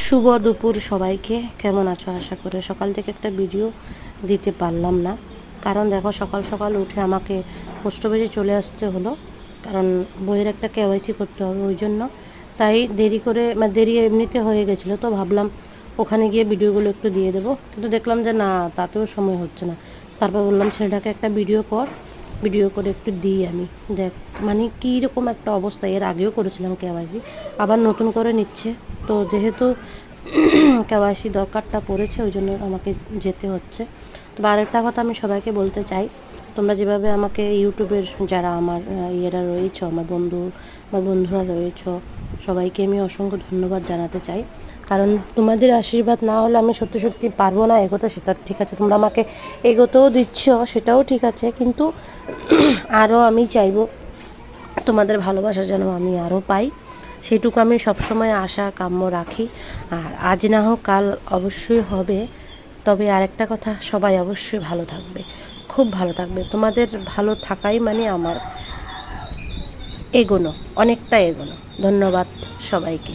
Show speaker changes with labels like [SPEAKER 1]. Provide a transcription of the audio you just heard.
[SPEAKER 1] শুভ দুপুর সবাইকে। কেমন আছো? আশা করে সকাল থেকে একটা ভিডিও দিতে পারলাম না, কারণ দেখো সকাল সকাল উঠে আমাকে পোস্ট অফিসে চলে আসতে হলো, কারণ বইয়ের একটা কেওয়াইসি করতে হবে ওই জন্য। তাই দেরি করে দেরি এমনিতে হয়ে গেছিলো, তো ভাবলাম ওখানে গিয়ে ভিডিওগুলো একটু দিয়ে দেবো, কিন্তু দেখলাম যে না, তাতেও সময় হচ্ছে না। তারপর বললাম ছেলেটাকে একটা ভিডিও কর, ভিডিও করে একটু দিই আমি, দেখ মানে কী রকম একটা অবস্থা। এর আগেও করেছিলাম কেওয়াইসি, আবার নতুন করে নিচ্ছে। তো যেহেতু কেওয়াইসি দরকারটা পড়েছে ওই জন্য আমাকে যেতে হচ্ছে। তবে আরেকটা কথা আমি সবাইকে বলতে চাই, তোমরা যেভাবে আমাকে ইউটিউবের যারা আমার ইয়েরা রয়েছে, আমার বন্ধুরা রয়েছে, সবাইকে আমি অসংখ্য ধন্যবাদ জানাতে চাই। কারণ তোমাদের আশীর্বাদ না হলে আমি সত্যি সত্যি পারবো না এগোতে। সেটা ঠিক আছে, তোমরা আমাকে এগোতেও দিচ্ছ, সেটাও ঠিক আছে, কিন্তু আরও আমি চাইবো তোমাদের ভালোবাসা যেন আমি আরও পাই, সেটুকু আমি সবসময় আশা কাম্য রাখি। আর আজ না হোক কাল অবশ্যই হবে। তবে আরেকটা কথা, সবাই অবশ্যই ভালো থাকবে, খুব ভালো থাকবে। তোমাদের ভালো থাকাই মানে আমার এগোনো, অনেকটা এগোনো। ধন্যবাদ সবাইকে।